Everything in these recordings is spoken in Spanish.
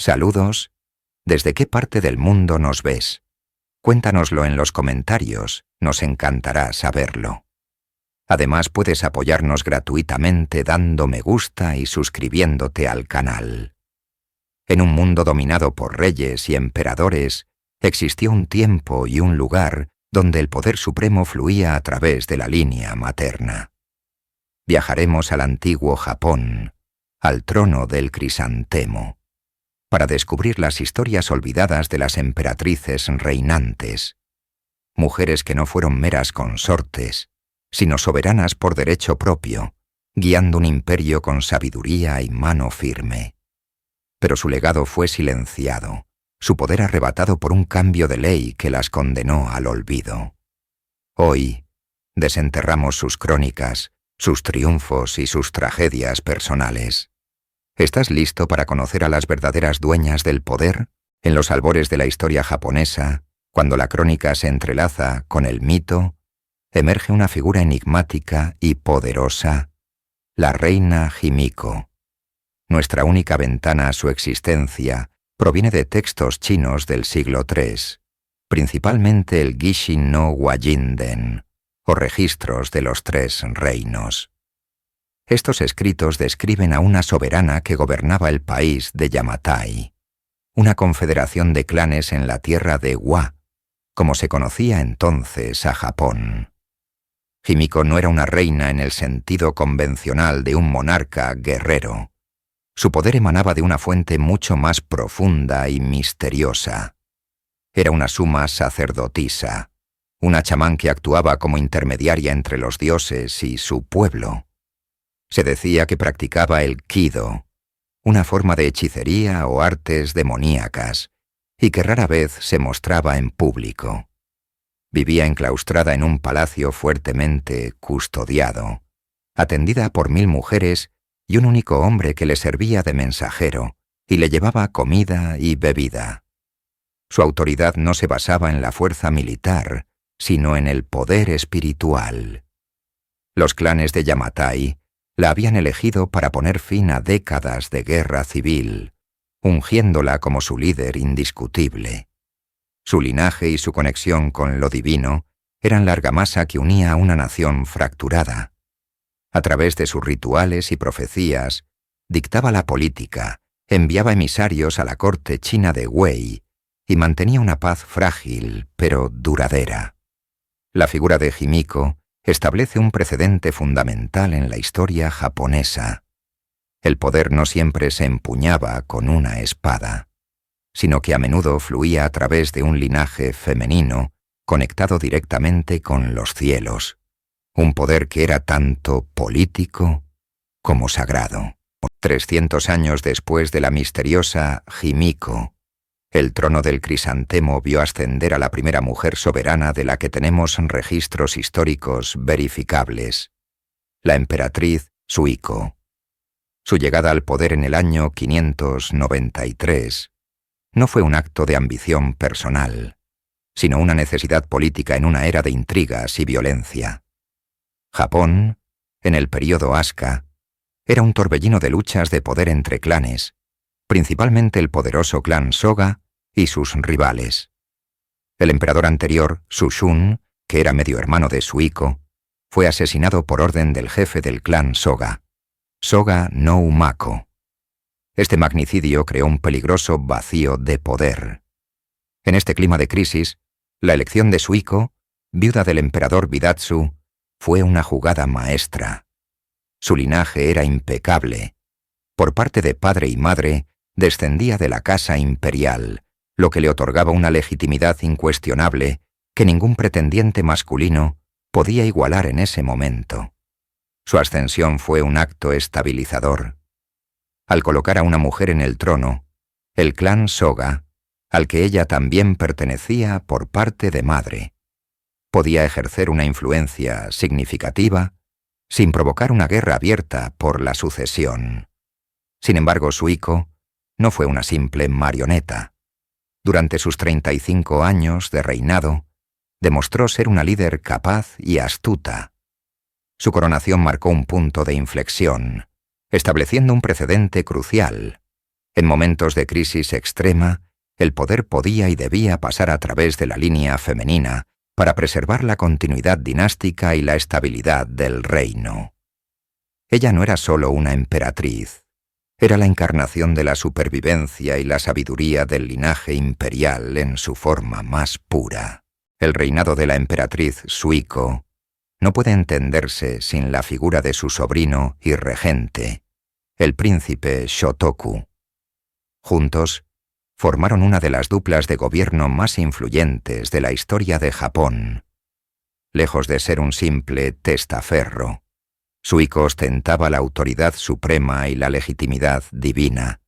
Saludos. ¿Desde qué parte del mundo nos ves? Cuéntanoslo en los comentarios, nos encantará saberlo. Además, puedes apoyarnos gratuitamente dando me gusta y suscribiéndote al canal. En un mundo dominado por reyes y emperadores, existió un tiempo y un lugar donde el poder supremo fluía a través de la línea materna. Viajaremos al antiguo Japón, al trono del crisantemo, para descubrir las historias olvidadas de las emperatrices reinantes, mujeres que no fueron meras consortes, sino soberanas por derecho propio, guiando un imperio con sabiduría y mano firme. Pero su legado fue silenciado, su poder arrebatado por un cambio de ley que las condenó al olvido. Hoy, desenterramos sus crónicas, sus triunfos y sus tragedias personales. ¿Estás listo para conocer a las verdaderas dueñas del poder? En los albores de la historia japonesa, cuando la crónica se entrelaza con el mito, emerge una figura enigmática y poderosa, la reina Himiko. Nuestra única ventana a su existencia proviene de textos chinos del siglo III, principalmente el Gishin no Wajinden, o registros de los 3 reinos. Estos escritos describen a una soberana que gobernaba el país de Yamatai, una confederación de clanes en la tierra de Wa, como se conocía entonces a Japón. Himiko no era una reina en el sentido convencional de un monarca guerrero. Su poder emanaba de una fuente mucho más profunda y misteriosa. Era una suma sacerdotisa, una chamán que actuaba como intermediaria entre los dioses y su pueblo. Se decía que practicaba el Kido, una forma de hechicería o artes demoníacas, y que rara vez se mostraba en público. Vivía enclaustrada en un palacio fuertemente custodiado, atendida por 1000 mujeres y un único hombre que le servía de mensajero y le llevaba comida y bebida. Su autoridad no se basaba en la fuerza militar, sino en el poder espiritual. Los clanes de Yamatai la habían elegido para poner fin a décadas de guerra civil, ungiéndola como su líder indiscutible. Su linaje y su conexión con lo divino eran la argamasa que unía a una nación fracturada. A través de sus rituales y profecías, dictaba la política, enviaba emisarios a la corte china de Wei y mantenía una paz frágil pero duradera. La figura de Himiko establece un precedente fundamental en la historia japonesa. El poder no siempre se empuñaba con una espada, sino que a menudo fluía a través de un linaje femenino conectado directamente con los cielos, un poder que era tanto político como sagrado. 300 años después de la misteriosa Himiko, el trono del crisantemo vio ascender a la primera mujer soberana de la que tenemos registros históricos verificables, la emperatriz Suiko. Su llegada al poder en el año 593 no fue un acto de ambición personal, sino una necesidad política en una era de intrigas y violencia. Japón, en el período Asuka, era un torbellino de luchas de poder entre clanes, principalmente el poderoso clan Soga y sus rivales. El emperador anterior, Sushun, que era medio hermano de Suiko, fue asesinado por orden del jefe del clan Soga, Soga no Umako. Este magnicidio creó un peligroso vacío de poder. En este clima de crisis, la elección de Suiko, viuda del emperador Bidatsu, fue una jugada maestra. Su linaje era impecable. Por parte de padre y madre, descendía de la casa imperial, lo que le otorgaba una legitimidad incuestionable que ningún pretendiente masculino podía igualar en ese momento. Su ascensión fue un acto estabilizador. Al colocar a una mujer en el trono, el clan Soga, al que ella también pertenecía por parte de madre, podía ejercer una influencia significativa sin provocar una guerra abierta por la sucesión. Sin embargo, Suiko no fue una simple marioneta. Durante sus 35 años de reinado, demostró ser una líder capaz y astuta. Su coronación marcó un punto de inflexión, estableciendo un precedente crucial. En momentos de crisis extrema, el poder podía y debía pasar a través de la línea femenina para preservar la continuidad dinástica y la estabilidad del reino. Ella no era solo una emperatriz, era la encarnación de la supervivencia y la sabiduría del linaje imperial en su forma más pura. El reinado de la emperatriz Suiko no puede entenderse sin la figura de su sobrino y regente, el príncipe Shotoku. Juntos, formaron una de las duplas de gobierno más influyentes de la historia de Japón. Lejos de ser un simple testaferro, Suiko ostentaba la autoridad suprema y la legitimidad divina,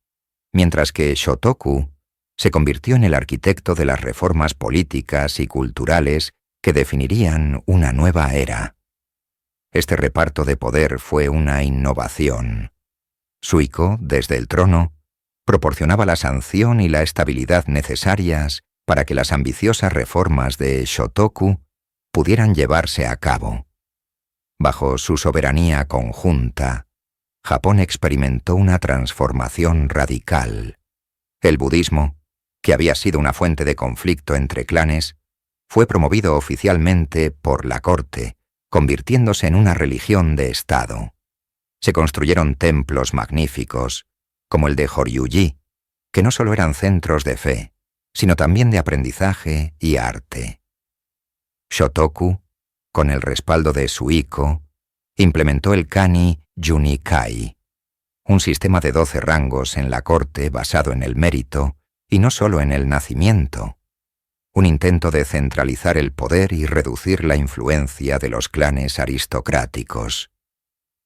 mientras que Shotoku se convirtió en el arquitecto de las reformas políticas y culturales que definirían una nueva era. Este reparto de poder fue una innovación. Suiko, desde el trono, proporcionaba la sanción y la estabilidad necesarias para que las ambiciosas reformas de Shotoku pudieran llevarse a cabo. Bajo su soberanía conjunta, Japón experimentó una transformación radical. El budismo, que había sido una fuente de conflicto entre clanes, fue promovido oficialmente por la corte, convirtiéndose en una religión de Estado. Se construyeron templos magníficos, como el de Horyuji, que no solo eran centros de fe, sino también de aprendizaje y arte. Shotoku, con el respaldo de Suiko, implementó el Kani Junikai, un sistema de 12 rangos en la corte basado en el mérito y no solo en el nacimiento, un intento de centralizar el poder y reducir la influencia de los clanes aristocráticos.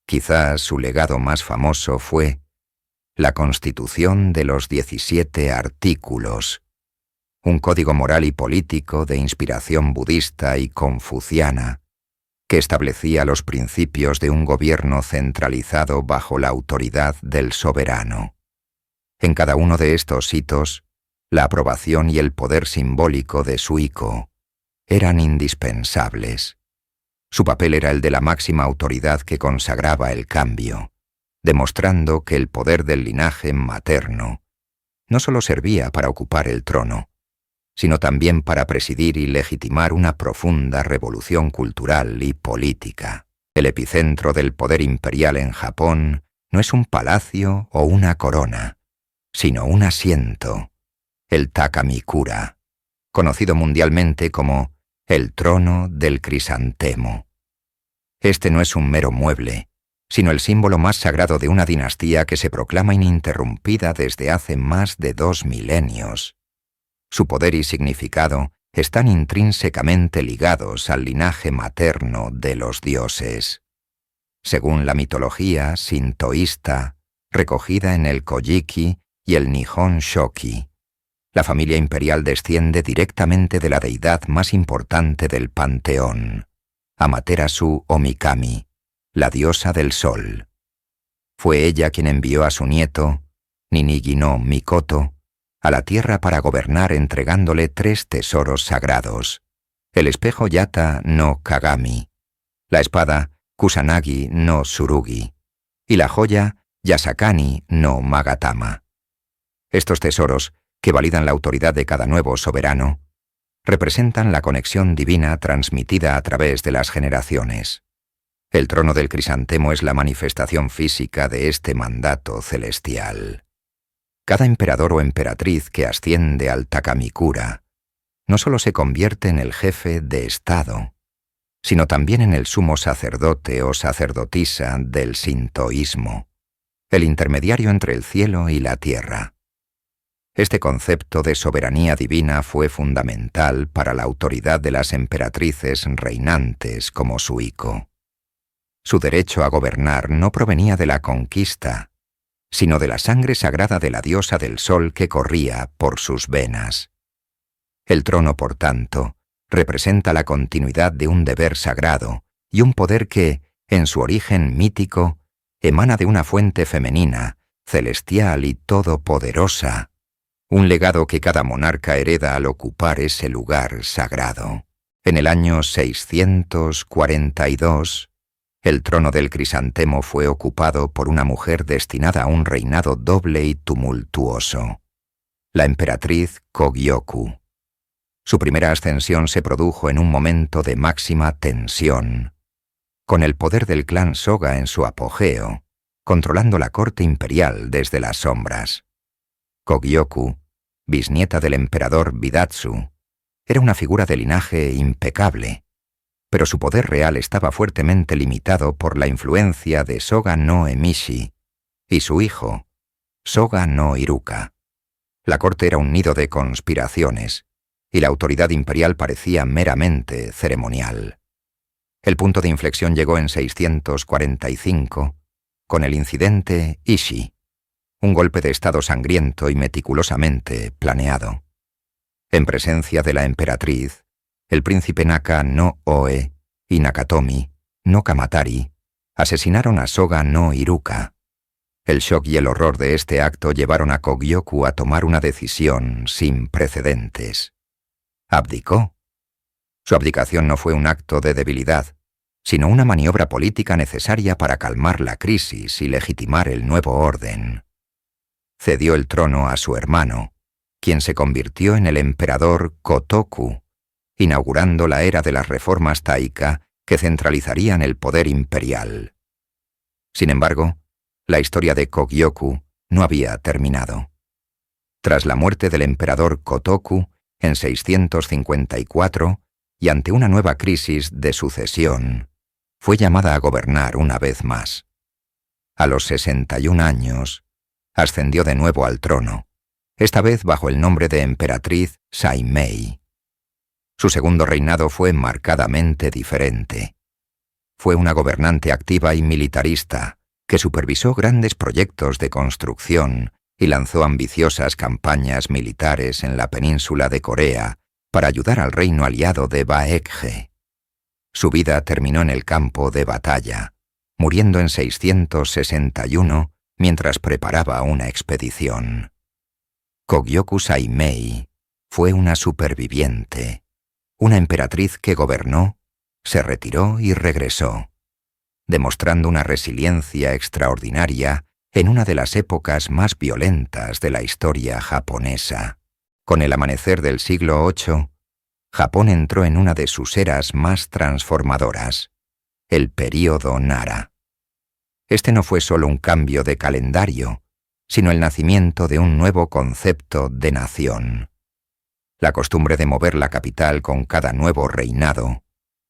Quizás su legado más famoso fue la Constitución de los 17 artículos, un código moral y político de inspiración budista y confuciana, que establecía los principios de un gobierno centralizado bajo la autoridad del soberano. En cada uno de estos hitos, la aprobación y el poder simbólico de Suiko eran indispensables. Su papel era el de la máxima autoridad que consagraba el cambio, demostrando que el poder del linaje materno no solo servía para ocupar el trono, sino también para presidir y legitimar una profunda revolución cultural y política. El epicentro del poder imperial en Japón no es un palacio o una corona, sino un asiento, el Takamikura, conocido mundialmente como el trono del crisantemo. Este no es un mero mueble, sino el símbolo más sagrado de una dinastía que se proclama ininterrumpida desde hace más de 2 milenios. Su poder y significado están intrínsecamente ligados al linaje materno de los dioses. Según la mitología sintoísta, recogida en el Kojiki y el Nihon Shoki, la familia imperial desciende directamente de la deidad más importante del panteón, Amaterasu o Mikami, la diosa del sol. Fue ella quien envió a su nieto, Ninigi no Mikoto, a la tierra para gobernar entregándole 3 tesoros sagrados, el espejo Yata no Kagami, la espada Kusanagi no Tsurugi y la joya Yasakani no Magatama. Estos tesoros, que validan la autoridad de cada nuevo soberano, representan la conexión divina transmitida a través de las generaciones. El trono del crisantemo es la manifestación física de este mandato celestial. Cada emperador o emperatriz que asciende al Takamikura no solo se convierte en el jefe de Estado, sino también en el sumo sacerdote o sacerdotisa del sintoísmo, el intermediario entre el cielo y la tierra. Este concepto de soberanía divina fue fundamental para la autoridad de las emperatrices reinantes como Suiko. Su derecho a gobernar no provenía de la conquista, sino de la sangre sagrada de la diosa del sol que corría por sus venas. El trono, por tanto, representa la continuidad de un deber sagrado y un poder que, en su origen mítico, emana de una fuente femenina, celestial y todopoderosa, un legado que cada monarca hereda al ocupar ese lugar sagrado. En el año 642, El trono del crisantemo fue ocupado por una mujer destinada a un reinado doble y tumultuoso, la emperatriz Kogyoku. Su primera ascensión se produjo en un momento de máxima tensión, con el poder del clan Soga en su apogeo, controlando la corte imperial desde las sombras. Kogyoku, bisnieta del emperador Bidatsu, era una figura de linaje impecable, pero su poder real estaba fuertemente limitado por la influencia de Soga no Emishi y su hijo, Soga no Iruka. La corte era un nido de conspiraciones, y la autoridad imperial parecía meramente ceremonial. El punto de inflexión llegó en 645, con el incidente Ishii, un golpe de estado sangriento y meticulosamente planeado. En presencia de la emperatriz, el príncipe Naka no Oe y Nakatomi no Kamatari asesinaron a Soga no Iruka. El shock y el horror de este acto llevaron a Kogyoku a tomar una decisión sin precedentes. Abdicó. Su abdicación no fue un acto de debilidad, sino una maniobra política necesaria para calmar la crisis y legitimar el nuevo orden. Cedió el trono a su hermano, quien se convirtió en el emperador Kotoku, inaugurando la era de las reformas Taika que centralizarían el poder imperial. Sin embargo, la historia de Kogyoku no había terminado. Tras la muerte del emperador Kotoku en 654 y ante una nueva crisis de sucesión, fue llamada a gobernar una vez más. A los 61 años, ascendió de nuevo al trono, esta vez bajo el nombre de emperatriz Saimei. Su segundo reinado fue marcadamente diferente. Fue una gobernante activa y militarista que supervisó grandes proyectos de construcción y lanzó ambiciosas campañas militares en la península de Corea para ayudar al reino aliado de Baekje. Su vida terminó en el campo de batalla, muriendo en 661 mientras preparaba una expedición. Kogyoku Saimei fue una superviviente, una emperatriz que gobernó, se retiró y regresó, demostrando una resiliencia extraordinaria en una de las épocas más violentas de la historia japonesa. Con el amanecer del siglo VIII, Japón entró en una de sus eras más transformadoras, el período Nara. Este no fue solo un cambio de calendario, sino el nacimiento de un nuevo concepto de nación. La costumbre de mover la capital con cada nuevo reinado,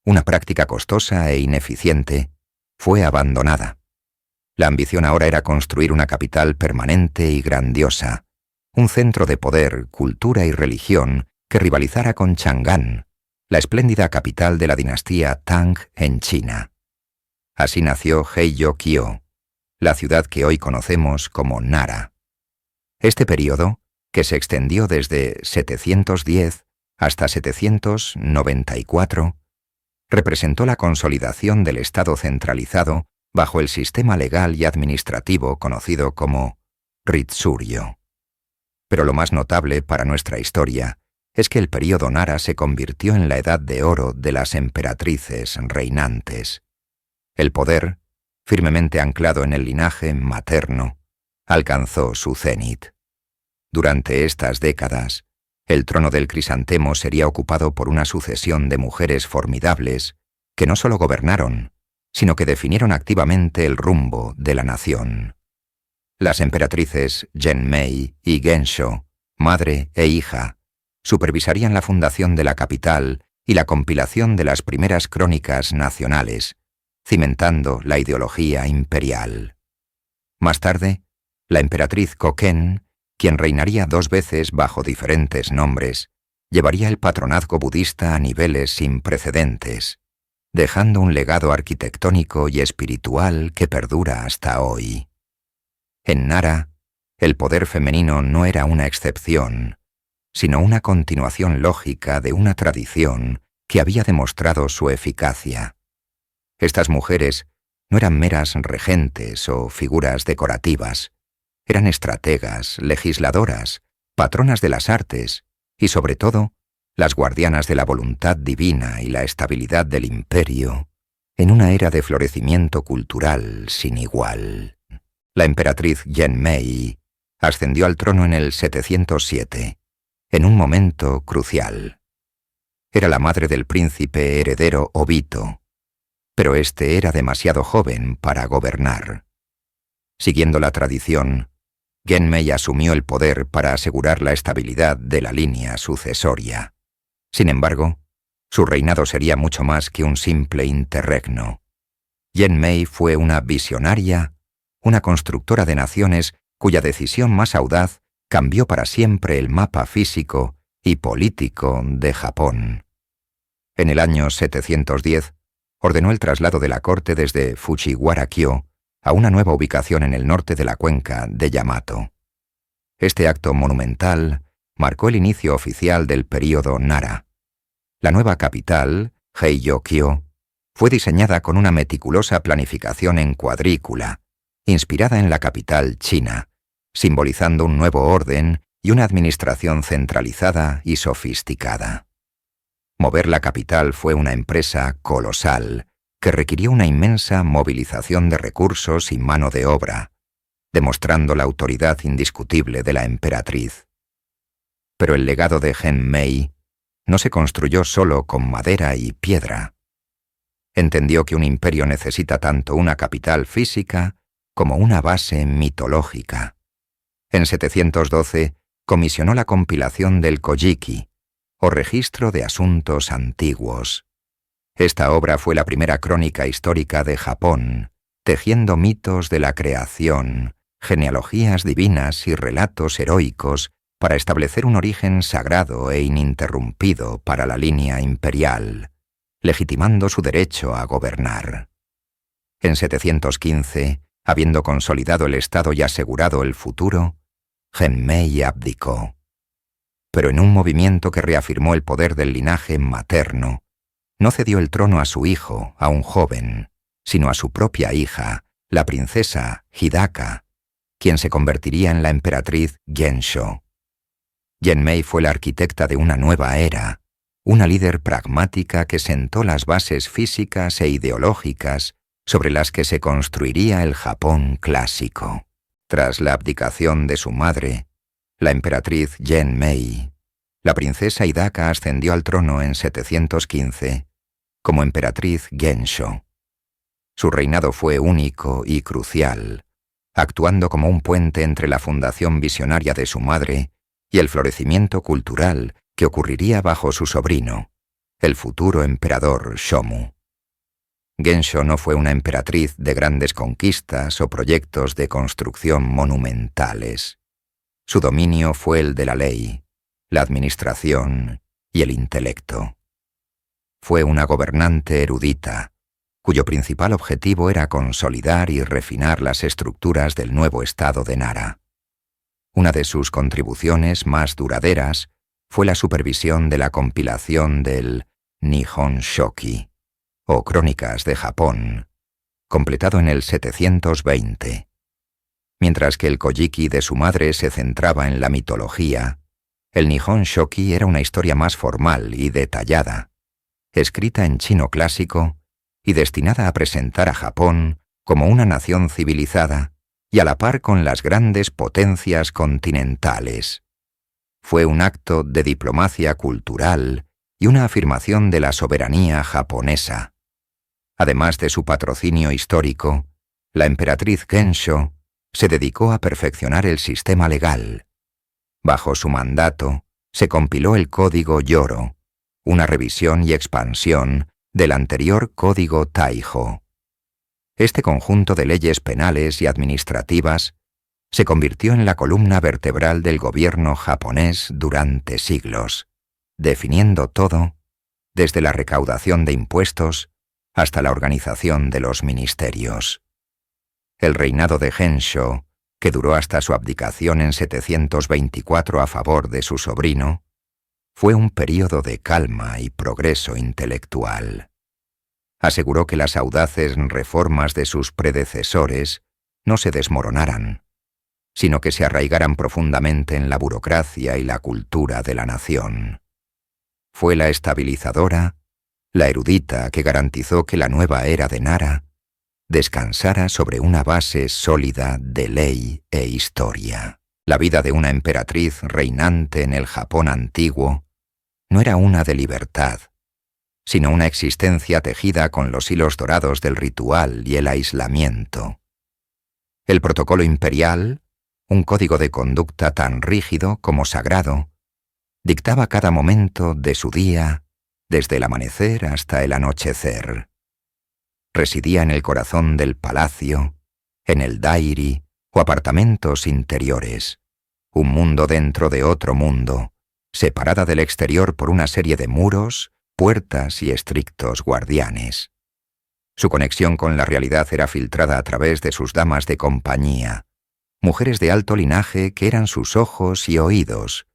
una práctica costosa e ineficiente, fue abandonada. La ambición ahora era construir una capital permanente y grandiosa, un centro de poder, cultura y religión que rivalizara con Chang'an, la espléndida capital de la dinastía Tang en China. Así nació Heiyō-kyō, la ciudad que hoy conocemos como Nara. Este período, que se extendió desde 710 hasta 794, representó la consolidación del Estado centralizado bajo el sistema legal y administrativo conocido como Ritsuryo. Pero lo más notable para nuestra historia es que el período Nara se convirtió en la edad de oro de las emperatrices reinantes. El poder, firmemente anclado en el linaje materno, alcanzó su cenit. Durante estas décadas, el trono del crisantemo sería ocupado por una sucesión de mujeres formidables que no solo gobernaron, sino que definieron activamente el rumbo de la nación. Las emperatrices Genmei y Gensho, madre e hija, supervisarían la fundación de la capital y la compilación de las primeras crónicas nacionales, cimentando la ideología imperial. Más tarde, la emperatriz Koken, quien reinaría 2 veces bajo diferentes nombres, llevaría el patronazgo budista a niveles sin precedentes, dejando un legado arquitectónico y espiritual que perdura hasta hoy. En Nara, el poder femenino no era una excepción, sino una continuación lógica de una tradición que había demostrado su eficacia. Estas mujeres no eran meras regentes o figuras decorativas, eran estrategas, legisladoras, patronas de las artes y, sobre todo, las guardianas de la voluntad divina y la estabilidad del imperio en una era de florecimiento cultural sin igual. La emperatriz Genmei ascendió al trono en el 707, en un momento crucial. Era la madre del príncipe heredero Obito, pero este era demasiado joven para gobernar. Siguiendo la tradición, Genmei asumió el poder para asegurar la estabilidad de la línea sucesoria. Sin embargo, su reinado sería mucho más que un simple interregno. Genmei fue una visionaria, una constructora de naciones cuya decisión más audaz cambió para siempre el mapa físico y político de Japón. En el año 710, ordenó el traslado de la corte desde Fujiwara-kyo a una nueva ubicación en el norte de la cuenca de Yamato. Este acto monumental marcó el inicio oficial del período Nara. La nueva capital, Heijō-kyo, fue diseñada con una meticulosa planificación en cuadrícula, inspirada en la capital china, simbolizando un nuevo orden y una administración centralizada y sofisticada. Mover la capital fue una empresa colosal que requirió una inmensa movilización de recursos y mano de obra, demostrando la autoridad indiscutible de la emperatriz. Pero el legado de Genmei no se construyó solo con madera y piedra. Entendió que un imperio necesita tanto una capital física como una base mitológica. En 712 comisionó la compilación del Kojiki, o Registro de Asuntos Antiguos. Esta obra fue la primera crónica histórica de Japón, tejiendo mitos de la creación, genealogías divinas y relatos heroicos para establecer un origen sagrado e ininterrumpido para la línea imperial, legitimando su derecho a gobernar. En 715, habiendo consolidado el Estado y asegurado el futuro, Genmei abdicó. Pero en un movimiento que reafirmó el poder del linaje materno, no cedió el trono a su hijo, a un joven, sino a su propia hija, la princesa Hidaka, quien se convertiría en la emperatriz Gensho. Genmei fue la arquitecta de una nueva era, una líder pragmática que sentó las bases físicas e ideológicas sobre las que se construiría el Japón clásico. Tras la abdicación de su madre, la emperatriz Genmei, la princesa Hidaka ascendió al trono en 715 como emperatriz Gensho. Su reinado fue único y crucial, actuando como un puente entre la fundación visionaria de su madre y el florecimiento cultural que ocurriría bajo su sobrino, el futuro emperador Shomu. Gensho no fue una emperatriz de grandes conquistas o proyectos de construcción monumentales. Su dominio fue el de la ley, la administración y el intelecto. Fue una gobernante erudita, cuyo principal objetivo era consolidar y refinar las estructuras del nuevo estado de Nara. Una de sus contribuciones más duraderas fue la supervisión de la compilación del Nihon Shoki, o Crónicas de Japón, completado en el 720. Mientras que el Kojiki de su madre se centraba en la mitología, el Nihon Shoki era una historia más formal y detallada, escrita en chino clásico y destinada a presentar a Japón como una nación civilizada y a la par con las grandes potencias continentales. Fue un acto de diplomacia cultural y una afirmación de la soberanía japonesa. Además de su patrocinio histórico, la emperatriz Gensho se dedicó a perfeccionar el sistema legal. Bajo su mandato, se compiló el Código Yoro, una revisión y expansión del anterior Código Taijō. Este conjunto de leyes penales y administrativas se convirtió en la columna vertebral del gobierno japonés durante siglos, definiendo todo, desde la recaudación de impuestos hasta la organización de los ministerios. El reinado de Gensho, que duró hasta su abdicación en 724 a favor de su sobrino, fue un período de calma y progreso intelectual. Aseguró que las audaces reformas de sus predecesores no se desmoronaran, sino que se arraigaran profundamente en la burocracia y la cultura de la nación. Fue la estabilizadora la erudita que garantizó que la nueva era de Nara descansara sobre una base sólida de ley e historia. La vida de una emperatriz reinante en el Japón antiguo no era una de libertad, sino una existencia tejida con los hilos dorados del ritual y el aislamiento. El protocolo imperial, un código de conducta tan rígido como sagrado, dictaba cada momento de su día, desde el amanecer hasta el anochecer. Residía en el corazón del palacio, en el dairi o apartamentos interiores, un mundo dentro de otro mundo, separada del exterior por una serie de muros, puertas y estrictos guardianes. Su conexión con la realidad era filtrada a través de sus damas de compañía, mujeres de alto linaje que eran sus ojos y oídos,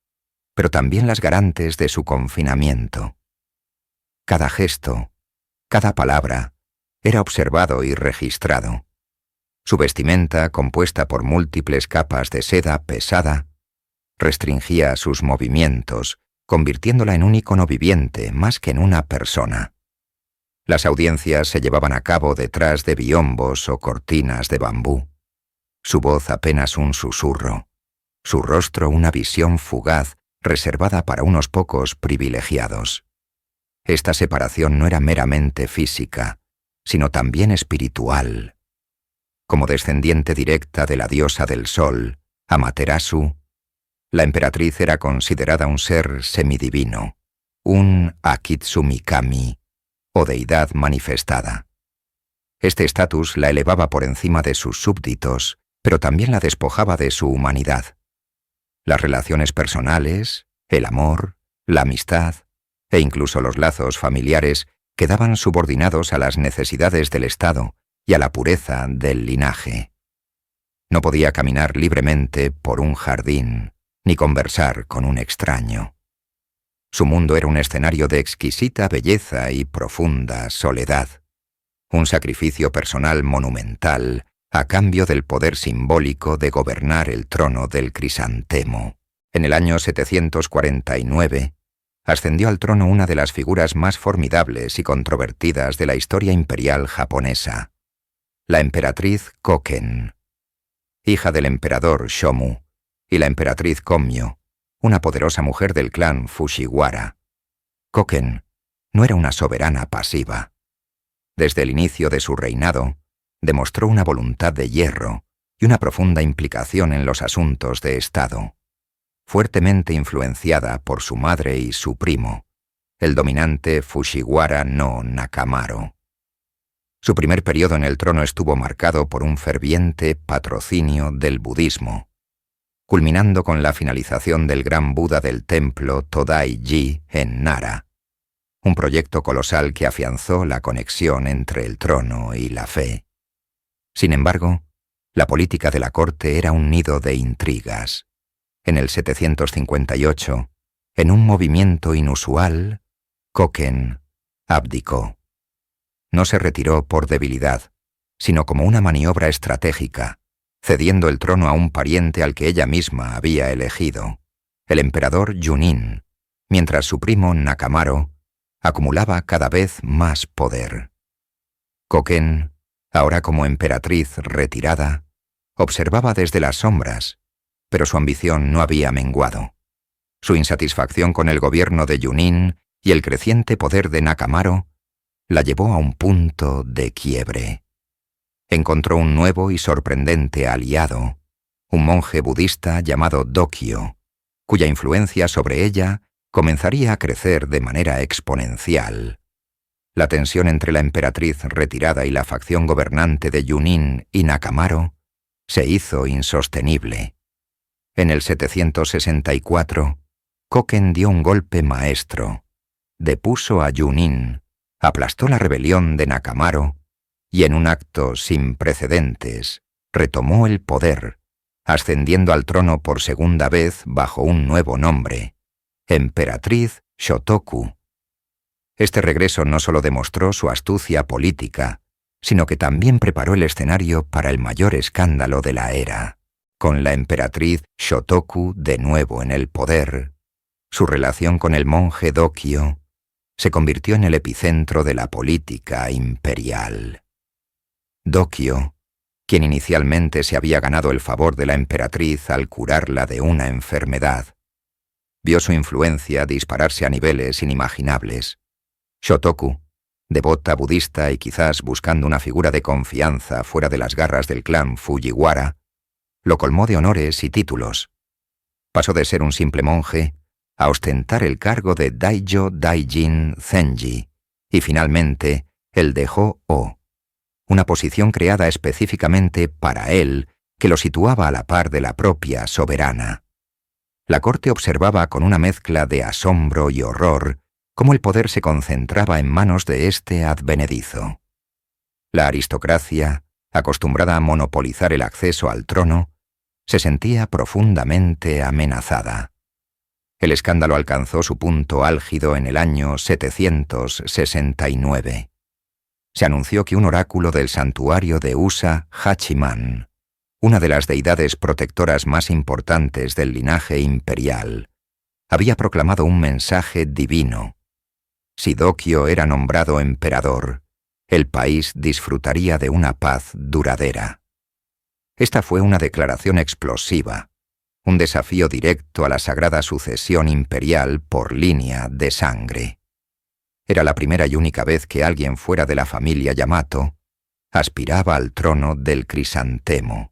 pero también las garantes de su confinamiento. Cada gesto, cada palabra, era observado y registrado. Su vestimenta, compuesta por múltiples capas de seda pesada, restringía sus movimientos, convirtiéndola en un ícono viviente más que en una persona. Las audiencias se llevaban a cabo detrás de biombos o cortinas de bambú. Su voz apenas un susurro, su rostro una visión fugaz reservada para unos pocos privilegiados. Esta separación no era meramente física, sino también espiritual. Como descendiente directa de la diosa del sol, Amaterasu, la emperatriz era considerada un ser semidivino, un Akitsumikami, o deidad manifestada. Este estatus la elevaba por encima de sus súbditos, pero también la despojaba de su humanidad. Las relaciones personales, el amor, la amistad e incluso los lazos familiares quedaban subordinados a las necesidades del Estado y a la pureza del linaje. No podía caminar libremente por un jardín, ni conversar con un extraño. Su mundo era un escenario de exquisita belleza y profunda soledad, un sacrificio personal monumental a cambio del poder simbólico de gobernar el trono del crisantemo. En el año 749, ascendió al trono una de las figuras más formidables y controvertidas de la historia imperial japonesa, la emperatriz Koken, hija del emperador Shomu, y la emperatriz Kommyo, una poderosa mujer del clan Fujiwara. Koken no era una soberana pasiva. Desde el inicio de su reinado, demostró una voluntad de hierro y una profunda implicación en los asuntos de Estado, fuertemente influenciada por su madre y su primo, el dominante Fujiwara no Nakamaro. Su primer periodo en el trono estuvo marcado por un ferviente patrocinio del budismo, culminando con la finalización del gran Buda del templo Todai-ji en Nara, un proyecto colosal que afianzó la conexión entre el trono y la fe. Sin embargo, la política de la corte era un nido de intrigas. En el 758, en un movimiento inusual, Koken abdicó. No se retiró por debilidad, sino como una maniobra estratégica, cediendo el trono a un pariente al que ella misma había elegido, el emperador Junin, mientras su primo Nakamaro acumulaba cada vez más poder. Koken, ahora como emperatriz retirada, observaba desde las sombras, pero su ambición no había menguado. Su insatisfacción con el gobierno de Junin y el creciente poder de Nakamaro la llevó a un punto de quiebre. Encontró un nuevo y sorprendente aliado, un monje budista llamado Dokyo, cuya influencia sobre ella comenzaría a crecer de manera exponencial. La tensión entre la emperatriz retirada y la facción gobernante de Junin y Nakamaro se hizo insostenible. En el 764, Koken dio un golpe maestro, depuso a Junin, aplastó la rebelión de Nakamaro y en un acto sin precedentes retomó el poder, ascendiendo al trono por segunda vez bajo un nuevo nombre, Emperatriz Shotoku. Este regreso no solo demostró su astucia política, sino que también preparó el escenario para el mayor escándalo de la era. Con la emperatriz Shotoku de nuevo en el poder, su relación con el monje Dokyo se convirtió en el epicentro de la política imperial. Dokyo, quien inicialmente se había ganado el favor de la emperatriz al curarla de una enfermedad, vio su influencia dispararse a niveles inimaginables. Shotoku, devota budista y quizás buscando una figura de confianza fuera de las garras del clan Fujiwara, lo colmó de honores y títulos. Pasó de ser un simple monje a ostentar el cargo de Daijo Daijin Zenji y finalmente el de Ho-Oh, una posición creada específicamente para él que lo situaba a la par de la propia soberana. La corte observaba con una mezcla de asombro y horror cómo el poder se concentraba en manos de este advenedizo. La aristocracia, acostumbrada a monopolizar el acceso al trono, se sentía profundamente amenazada. El escándalo alcanzó su punto álgido en el año 769. Se anunció que un oráculo del santuario de Usa Hachiman, una de las deidades protectoras más importantes del linaje imperial, había proclamado un mensaje divino. Si Dokyo era nombrado emperador, el país disfrutaría de una paz duradera. Esta fue una declaración explosiva, un desafío directo a la sagrada sucesión imperial por línea de sangre. Era la primera y única vez que alguien fuera de la familia Yamato aspiraba al trono del crisantemo.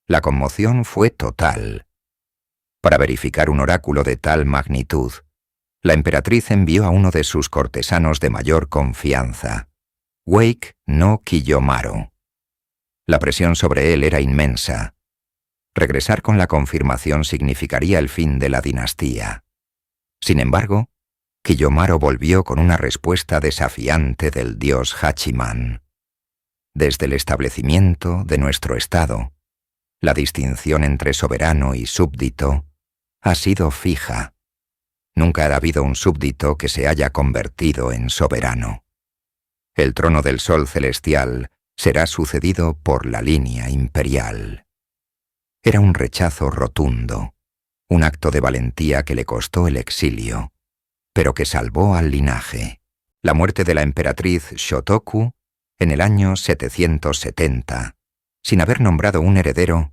La conmoción fue total. Para verificar un oráculo de tal magnitud, la emperatriz envió a uno de sus cortesanos de mayor confianza, Wake no Kiyomaru. La presión sobre él era inmensa. Regresar con la confirmación significaría el fin de la dinastía. Sin embargo, Kiyomaru volvió con una respuesta desafiante del dios Hachiman. Desde el establecimiento de nuestro estado, la distinción entre soberano y súbdito ha sido fija. Nunca ha habido un súbdito que se haya convertido en soberano. El trono del sol celestial será sucedido por la línea imperial. Era un rechazo rotundo, un acto de valentía que le costó el exilio, pero que salvó al linaje. La muerte de la emperatriz Shotoku en el año 770, sin haber nombrado un heredero,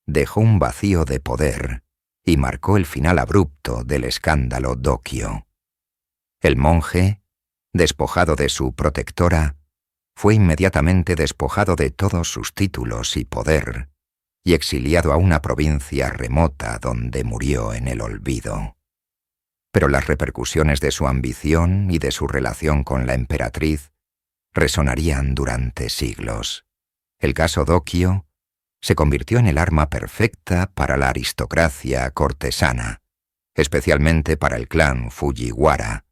dejó un vacío de poder y marcó el final abrupto del escándalo Dokyo. El monje, despojado de su protectora, fue inmediatamente despojado de todos sus títulos y poder y exiliado a una provincia remota donde murió en el olvido. Pero las repercusiones de su ambición y de su relación con la emperatriz resonarían durante siglos. El caso Dokyo se convirtió en el arma perfecta para la aristocracia cortesana, especialmente para el clan Fujiwara,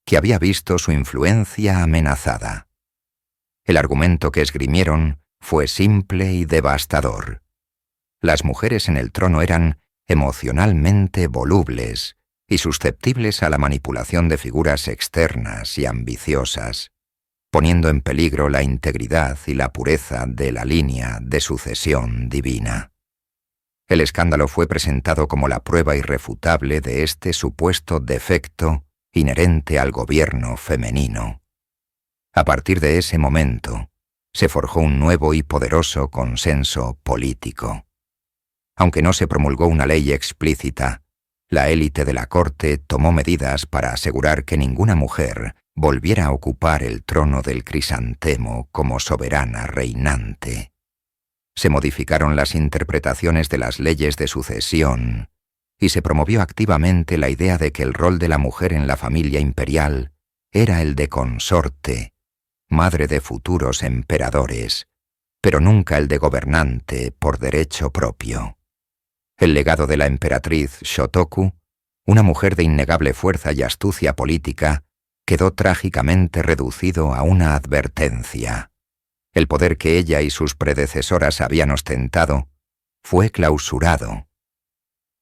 que había visto su influencia amenazada. El argumento que esgrimieron fue simple y devastador. Las mujeres en el trono eran emocionalmente volubles y susceptibles a la manipulación de figuras externas y ambiciosas, poniendo en peligro la integridad y la pureza de la línea de sucesión divina. El escándalo fue presentado como la prueba irrefutable de este supuesto defecto inherente al gobierno femenino. A partir de ese momento, se forjó un nuevo y poderoso consenso político. Aunque no se promulgó una ley explícita, la élite de la corte tomó medidas para asegurar que ninguna mujer volviera a ocupar el trono del crisantemo como soberana reinante. Se modificaron las interpretaciones de las leyes de sucesión y se promovió activamente la idea de que el rol de la mujer en la familia imperial era el de consorte, madre de futuros emperadores, pero nunca el de gobernante por derecho propio. El legado de la emperatriz Shotoku, una mujer de innegable fuerza y astucia política, quedó trágicamente reducido a una advertencia. El poder que ella y sus predecesoras habían ostentado fue clausurado.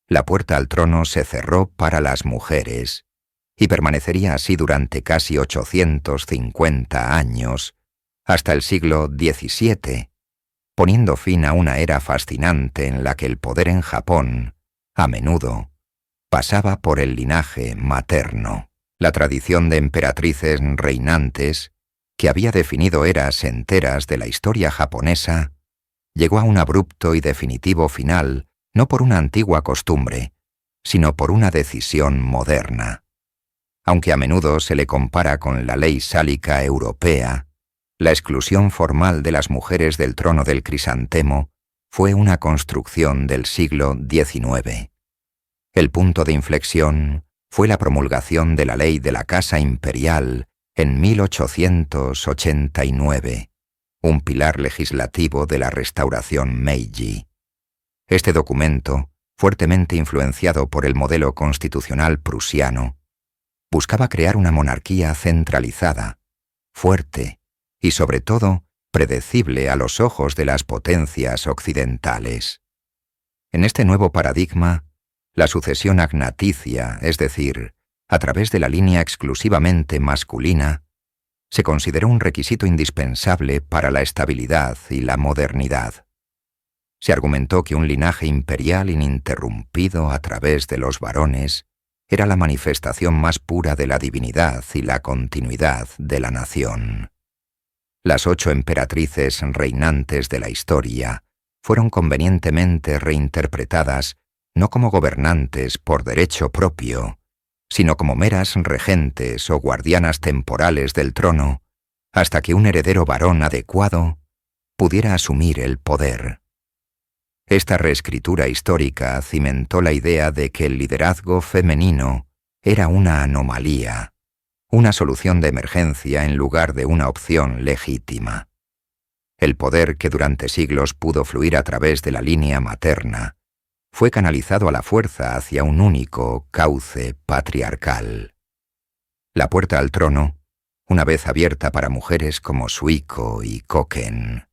La puerta al trono se cerró para las mujeres y permanecería así durante casi 850 años, hasta el siglo XVII, poniendo fin a una era fascinante en la que el poder en Japón, a menudo, pasaba por el linaje materno. La tradición de emperatrices reinantes, que había definido eras enteras de la historia japonesa, llegó a un abrupto y definitivo final no por una antigua costumbre, sino por una decisión moderna. Aunque a menudo se le compara con la ley sálica europea, la exclusión formal de las mujeres del trono del crisantemo fue una construcción del siglo XIX. El punto de inflexión fue la promulgación de la ley de la Casa Imperial en 1889, un pilar legislativo de la restauración Meiji. Este documento, fuertemente influenciado por el modelo constitucional prusiano, buscaba crear una monarquía centralizada, fuerte y, sobre todo, predecible a los ojos de las potencias occidentales. En este nuevo paradigma, la sucesión agnaticia, es decir, a través de la línea exclusivamente masculina, se consideró un requisito indispensable para la estabilidad y la modernidad. Se argumentó que un linaje imperial ininterrumpido a través de los varones era la manifestación más pura de la divinidad y la continuidad de la nación. Las 8 emperatrices reinantes de la historia fueron convenientemente reinterpretadas no como gobernantes por derecho propio, sino como meras regentes o guardianas temporales del trono, hasta que un heredero varón adecuado pudiera asumir el poder. Esta reescritura histórica cimentó la idea de que el liderazgo femenino era una anomalía, una solución de emergencia en lugar de una opción legítima. El poder que durante siglos pudo fluir a través de la línea materna fue canalizado a la fuerza hacia un único cauce patriarcal. La puerta al trono, una vez abierta para mujeres como Suiko y Koken,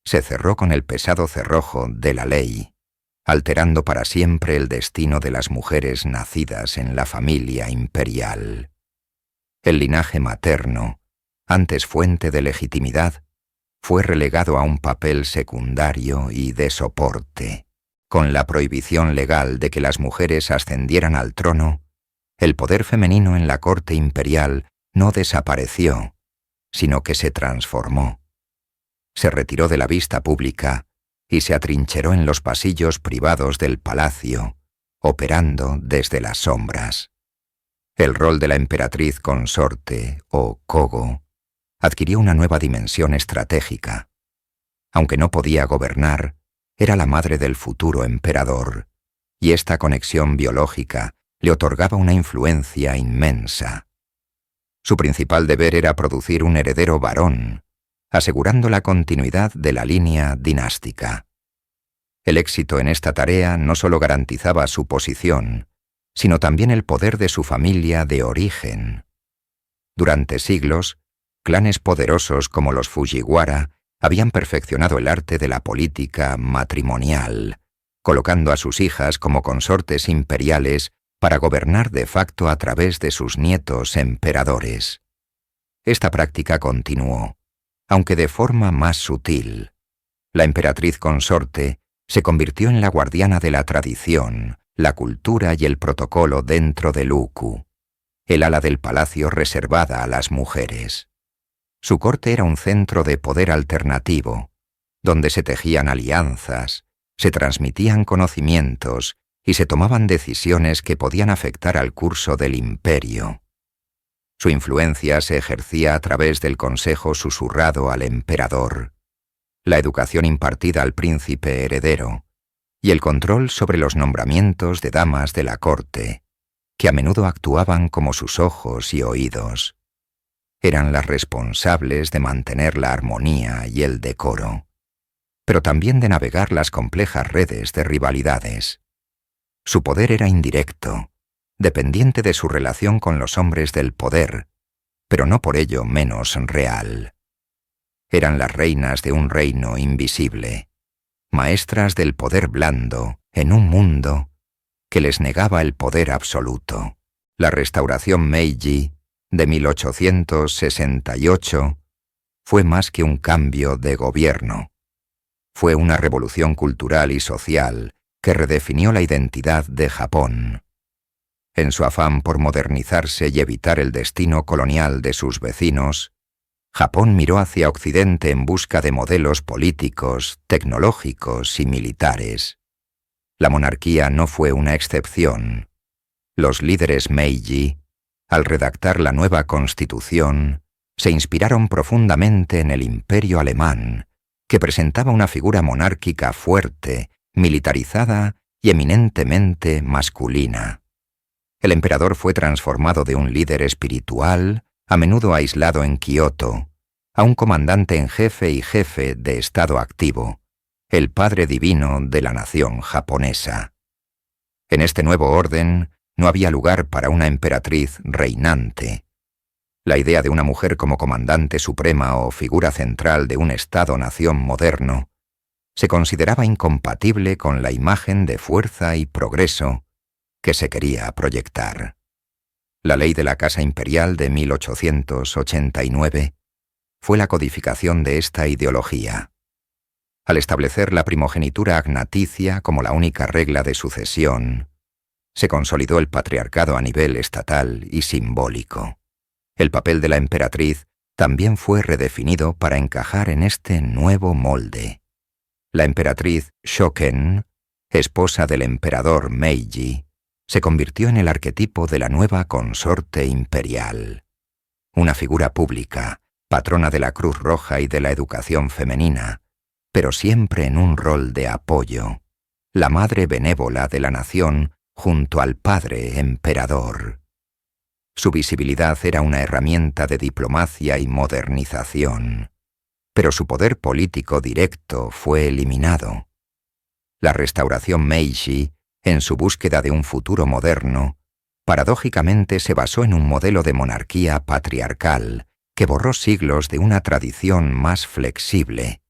se cerró con el pesado cerrojo de la ley, alterando para siempre el destino de las mujeres nacidas en la familia imperial. El linaje materno, antes fuente de legitimidad, fue relegado a un papel secundario y de soporte. Con la prohibición legal de que las mujeres ascendieran al trono, el poder femenino en la corte imperial no desapareció, sino que se transformó. Se retiró de la vista pública y se atrincheró en los pasillos privados del palacio, operando desde las sombras. El rol de la emperatriz consorte, o Kogo, adquirió una nueva dimensión estratégica. Aunque no podía gobernar, era la madre del futuro emperador, y esta conexión biológica le otorgaba una influencia inmensa. Su principal deber era producir un heredero varón, asegurando la continuidad de la línea dinástica. El éxito en esta tarea no solo garantizaba su posición, sino también el poder de su familia de origen. Durante siglos, clanes poderosos como los Fujiwara habían perfeccionado el arte de la política matrimonial, colocando a sus hijas como consortes imperiales para gobernar de facto a través de sus nietos emperadores. Esta práctica continuó, aunque de forma más sutil. La emperatriz consorte se convirtió en la guardiana de la tradición, la cultura y el protocolo dentro del uku, el ala del palacio reservada a las mujeres. Su corte era un centro de poder alternativo, donde se tejían alianzas, se transmitían conocimientos y se tomaban decisiones que podían afectar al curso del imperio. Su influencia se ejercía a través del consejo susurrado al emperador, la educación impartida al príncipe heredero y el control sobre los nombramientos de damas de la corte, que a menudo actuaban como sus ojos y oídos. Eran las responsables de mantener la armonía y el decoro, pero también de navegar las complejas redes de rivalidades. Su poder era indirecto, dependiente de su relación con los hombres del poder, pero no por ello menos real. Eran las reinas de un reino invisible, maestras del poder blando en un mundo que les negaba el poder absoluto. La restauración Meiji de 1868 fue más que un cambio de gobierno. Fue una revolución cultural y social que redefinió la identidad de Japón. En su afán por modernizarse y evitar el destino colonial de sus vecinos, Japón miró hacia Occidente en busca de modelos políticos, tecnológicos y militares. La monarquía no fue una excepción. Los líderes Meiji, al redactar la nueva constitución, se inspiraron profundamente en el imperio alemán, que presentaba una figura monárquica fuerte, militarizada y eminentemente masculina. El emperador fue transformado de un líder espiritual, a menudo aislado en Kioto, a un comandante en jefe y jefe de estado activo, el padre divino de la nación japonesa. En este nuevo orden no había lugar para una emperatriz reinante. La idea de una mujer como comandante suprema o figura central de un Estado-nación moderno se consideraba incompatible con la imagen de fuerza y progreso que se quería proyectar. La ley de la Casa Imperial de 1889 fue la codificación de esta ideología. Al establecer la primogenitura agnaticia como la única regla de sucesión, se consolidó el patriarcado a nivel estatal y simbólico. El papel de la emperatriz también fue redefinido para encajar en este nuevo molde. La emperatriz Shoken, esposa del emperador Meiji, se convirtió en el arquetipo de la nueva consorte imperial. Una figura pública, patrona de la Cruz Roja y de la educación femenina, pero siempre en un rol de apoyo, la madre benévola de la nación junto al padre emperador. Su visibilidad era una herramienta de diplomacia y modernización, pero su poder político directo fue eliminado. La restauración Meiji, en su búsqueda de un futuro moderno, paradójicamente se basó en un modelo de monarquía patriarcal que borró siglos de una tradición más flexible,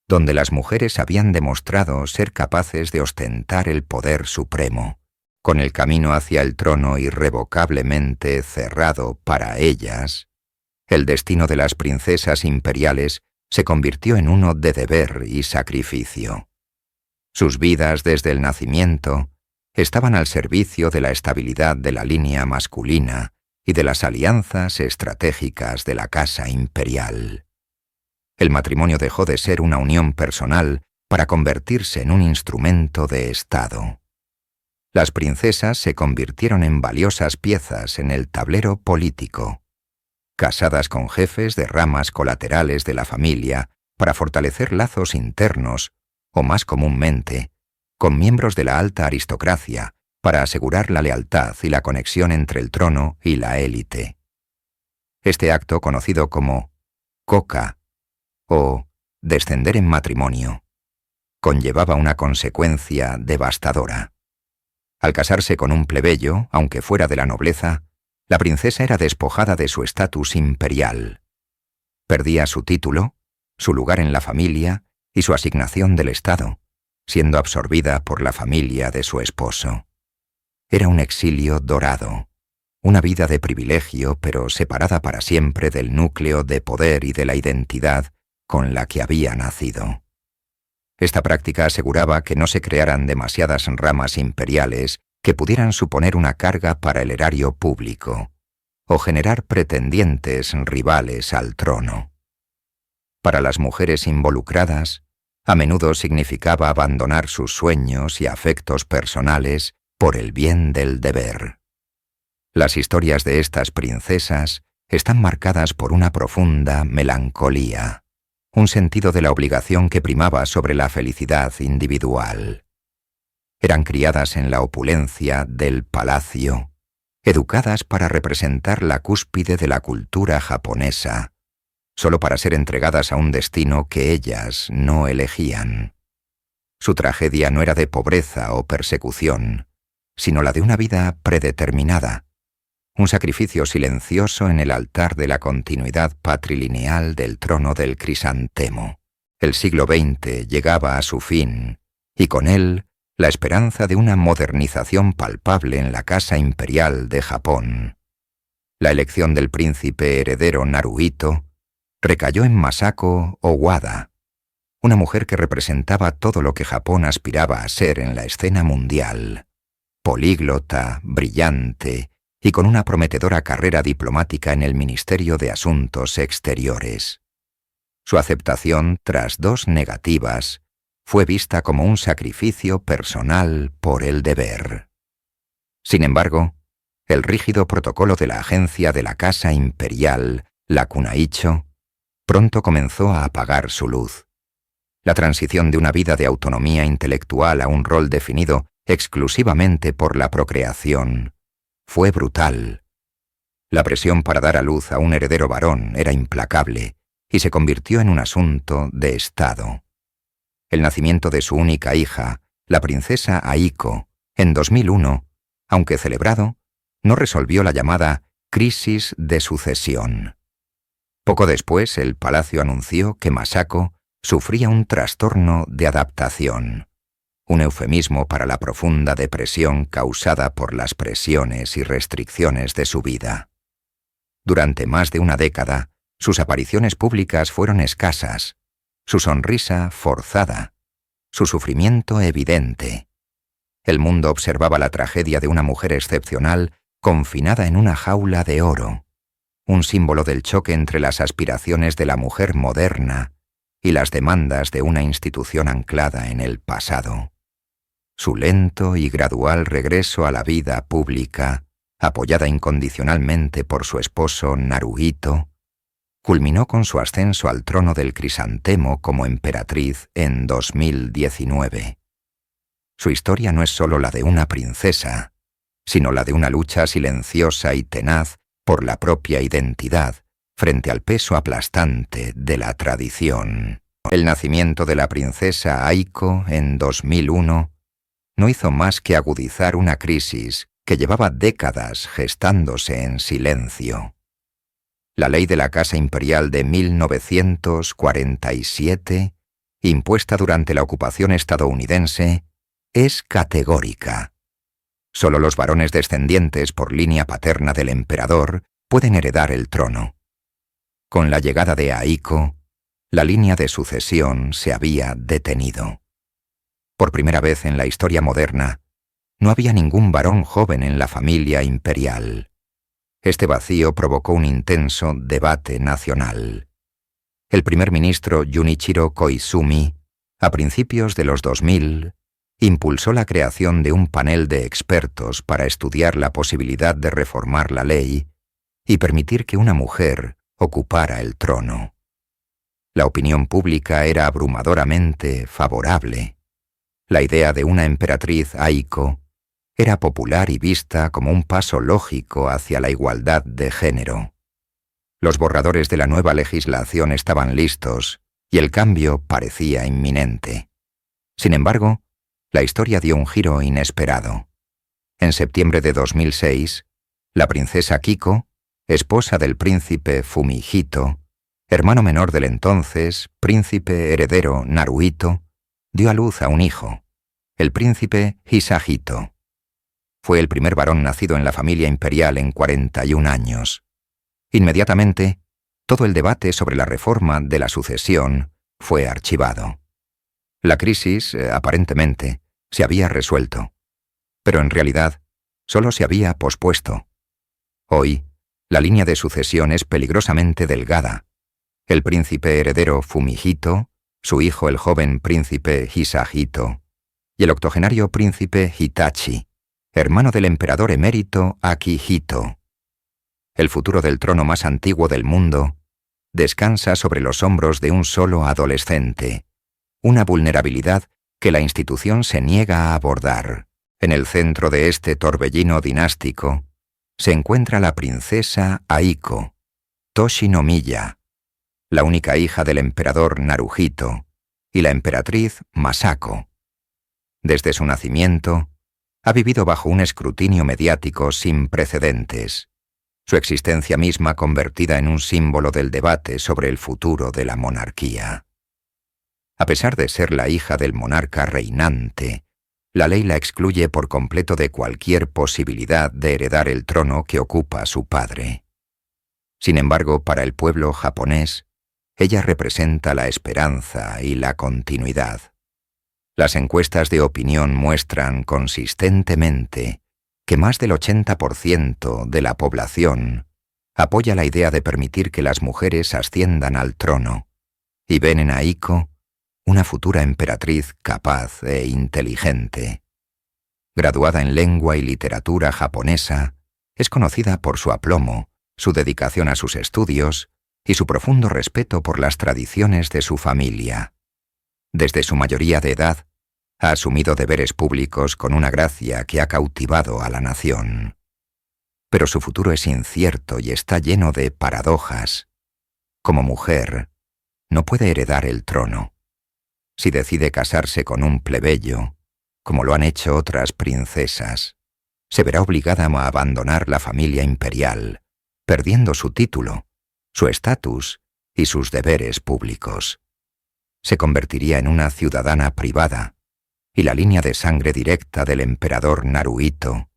donde las mujeres habían demostrado ser capaces de ostentar el poder supremo, con el camino hacia el trono irrevocablemente cerrado para ellas. El destino de las princesas imperiales se convirtió en uno de deber y sacrificio. Sus vidas desde el nacimiento estaban al servicio de la estabilidad de la línea masculina y de las alianzas estratégicas de la casa imperial. El matrimonio dejó de ser una unión personal para convertirse en un instrumento de Estado. Las princesas se convirtieron en valiosas piezas en el tablero político, casadas con jefes de ramas colaterales de la familia para fortalecer lazos internos, o más comúnmente, con miembros de la alta aristocracia para asegurar la lealtad y la conexión entre el trono y la élite. Este acto, conocido como koka o descender en matrimonio, conllevaba una consecuencia devastadora. Al casarse con un plebeyo, aunque fuera de la nobleza, la princesa era despojada de su estatus imperial. Perdía su título, su lugar en la familia y su asignación del Estado, siendo absorbida por la familia de su esposo. Era un exilio dorado, una vida de privilegio pero separada para siempre del núcleo de poder y de la identidad con la que había nacido. Esta práctica aseguraba que no se crearan demasiadas ramas imperiales que pudieran suponer una carga para el erario público o generar pretendientes rivales al trono. Para las mujeres involucradas, a menudo significaba abandonar sus sueños y afectos personales por el bien del deber. Las historias de estas princesas están marcadas por una profunda melancolía, un sentido de la obligación que primaba sobre la felicidad individual. Eran criadas en la opulencia del palacio, educadas para representar la cúspide de la cultura japonesa, solo para ser entregadas a un destino que ellas no elegían. Su tragedia no era de pobreza o persecución, sino la de una vida predeterminada, un sacrificio silencioso en el altar de la continuidad patrilineal del trono del crisantemo. El siglo XX llegaba a su fin, y con él la esperanza de una modernización palpable en la Casa Imperial de Japón. La elección del príncipe heredero Naruhito recayó en Masako Owada, una mujer que representaba todo lo que Japón aspiraba a ser en la escena mundial. políglota, brillante y con una prometedora carrera diplomática en el Ministerio de Asuntos Exteriores. Su aceptación, tras 2 negativas, fue vista como un sacrificio personal por el deber. Sin embargo, el rígido protocolo de la agencia de la Casa Imperial, la Kunaicho, pronto comenzó a apagar su luz. La transición de una vida de autonomía intelectual a un rol definido exclusivamente por la procreación fue brutal. La presión para dar a luz a un heredero varón era implacable y se convirtió en un asunto de Estado. El nacimiento de su única hija, la princesa Aiko, en 2001, aunque celebrado, no resolvió la llamada crisis de sucesión. Poco después, el palacio anunció que Masako sufría un trastorno de adaptación, un eufemismo para la profunda depresión causada por las presiones y restricciones de su vida. Durante más de una década, sus apariciones públicas fueron escasas, su sonrisa forzada, su sufrimiento evidente. El mundo observaba la tragedia de una mujer excepcional confinada en una jaula de oro, un símbolo del choque entre las aspiraciones de la mujer moderna y las demandas de una institución anclada en el pasado. Su lento y gradual regreso a la vida pública, apoyada incondicionalmente por su esposo Naruhito, culminó con su ascenso al trono del crisantemo como emperatriz en 2019. Su historia no es solo la de una princesa, sino la de una lucha silenciosa y tenaz por la propia identidad frente al peso aplastante de la tradición. El nacimiento de la princesa Aiko en 2001 no hizo más que agudizar una crisis que llevaba décadas gestándose en silencio. La ley de la Casa Imperial de 1947, impuesta durante la ocupación estadounidense, es categórica. Solo los varones descendientes por línea paterna del emperador pueden heredar el trono. Con la llegada de Aiko, la línea de sucesión se había detenido. Por primera vez en la historia moderna, no había ningún varón joven en la familia imperial. Este vacío provocó un intenso debate nacional. El primer ministro Junichiro Koizumi, a principios de los 2000, impulsó la creación de un panel de expertos para estudiar la posibilidad de reformar la ley y permitir que una mujer ocupara el trono. La opinión pública era abrumadoramente favorable. La idea de una emperatriz Aiko era popular y vista como un paso lógico hacia la igualdad de género. Los borradores de la nueva legislación estaban listos y el cambio parecía inminente. Sin embargo, la historia dio un giro inesperado. En septiembre de 2006, la princesa Kiko, esposa del príncipe Fumihito, hermano menor del entonces príncipe heredero Naruhito, dio a luz a un hijo, el príncipe Hisahito. Fue el primer varón nacido en la familia imperial en 41 años. Inmediatamente, todo el debate sobre la reforma de la sucesión fue archivado. La crisis, aparentemente, se había resuelto, pero en realidad solo se había pospuesto. Hoy, la línea de sucesión es peligrosamente delgada. El príncipe heredero Fumihito, su hijo el joven príncipe Hisahito, y el octogenario príncipe Hitachi, hermano del emperador emérito Akihito. El futuro del trono más antiguo del mundo descansa sobre los hombros de un solo adolescente, una vulnerabilidad que la institución se niega a abordar. En el centro de este torbellino dinástico se encuentra la princesa Aiko, Toshinomiya, la única hija del emperador Naruhito, y la emperatriz Masako. Desde su nacimiento, ha vivido bajo un escrutinio mediático sin precedentes, su existencia misma convertida en un símbolo del debate sobre el futuro de la monarquía. A pesar de ser la hija del monarca reinante, la ley la excluye por completo de cualquier posibilidad de heredar el trono que ocupa su padre. Sin embargo, para el pueblo japonés, ella representa la esperanza y la continuidad. Las encuestas de opinión muestran consistentemente que más del 80% de la población apoya la idea de permitir que las mujeres asciendan al trono y ven en Aiko una futura emperatriz capaz e inteligente. Graduada en lengua y literatura japonesa, es conocida por su aplomo, su dedicación a sus estudios y su profundo respeto por las tradiciones de su familia. Desde su mayoría de edad, ha asumido deberes públicos con una gracia que ha cautivado a la nación. Pero su futuro es incierto y está lleno de paradojas. Como mujer, no puede heredar el trono. Si decide casarse con un plebeyo, como lo han hecho otras princesas, se verá obligada a abandonar la familia imperial, perdiendo su título, su estatus y sus deberes públicos. Se convertiría en una ciudadana privada, y la línea de sangre directa del emperador Naruhito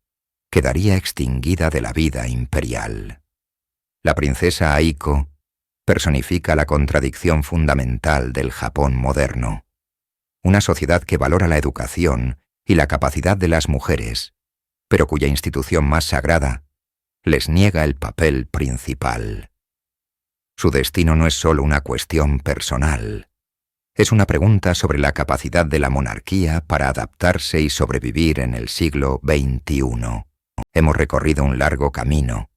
quedaría extinguida de la vida imperial. La princesa Aiko personifica la contradicción fundamental del Japón moderno, una sociedad que valora la educación y la capacidad de las mujeres, pero cuya institución más sagrada les niega el papel principal. Su destino no es solo una cuestión personal. Es una pregunta sobre la capacidad de la monarquía para adaptarse y sobrevivir en el siglo XXI. Hemos recorrido un largo camino,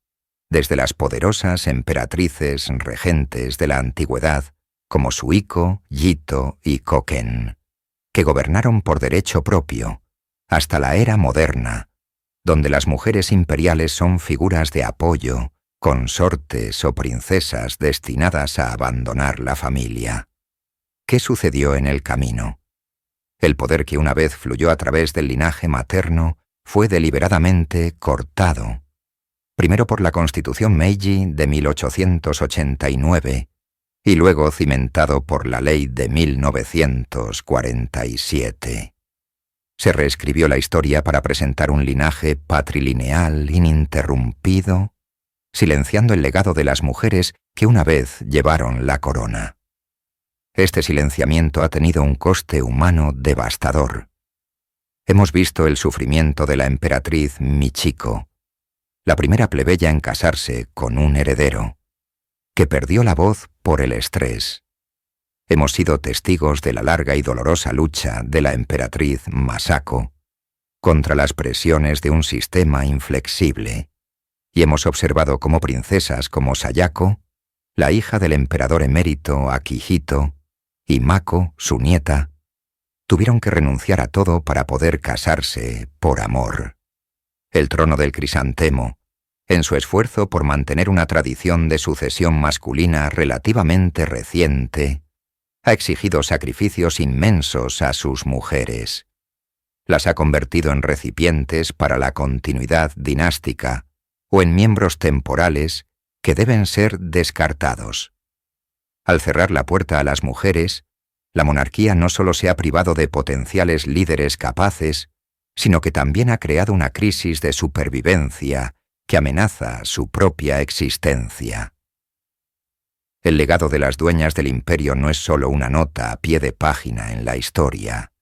desde las poderosas emperatrices regentes de la antigüedad, como Suiko, Jito y Koken, que gobernaron por derecho propio, hasta la era moderna, donde las mujeres imperiales son figuras de apoyo, consortes o princesas destinadas a abandonar la familia. ¿Qué sucedió en el camino? El poder que una vez fluyó a través del linaje materno fue deliberadamente cortado, primero por la Constitución Meiji de 1889 y luego cimentado por la Ley de 1947. Se reescribió la historia para presentar un linaje patrilineal ininterrumpido, silenciando el legado de las mujeres que una vez llevaron la corona. Este silenciamiento ha tenido un coste humano devastador. Hemos visto el sufrimiento de la emperatriz Michiko, la primera plebeya en casarse con un heredero, que perdió la voz por el estrés. Hemos sido testigos de la larga y dolorosa lucha de la emperatriz Masako contra las presiones de un sistema inflexible, y hemos observado cómo princesas como Sayako, la hija del emperador emérito Akihito, y Mako, su nieta, tuvieron que renunciar a todo para poder casarse por amor. El trono del crisantemo, en su esfuerzo por mantener una tradición de sucesión masculina relativamente reciente, ha exigido sacrificios inmensos a sus mujeres. Las ha convertido en recipientes para la continuidad dinástica o en miembros temporales que deben ser descartados. Al cerrar la puerta a las mujeres, la monarquía no solo se ha privado de potenciales líderes capaces, sino que también ha creado una crisis de supervivencia que amenaza su propia existencia. El legado de las dueñas del imperio no es solo una nota a pie de página en la historia.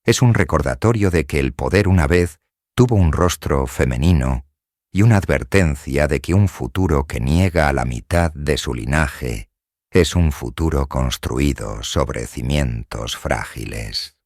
Es un recordatorio de que el poder una vez tuvo un rostro femenino y una advertencia de que un futuro que niega a la mitad de su linaje es un futuro construido sobre cimientos frágiles.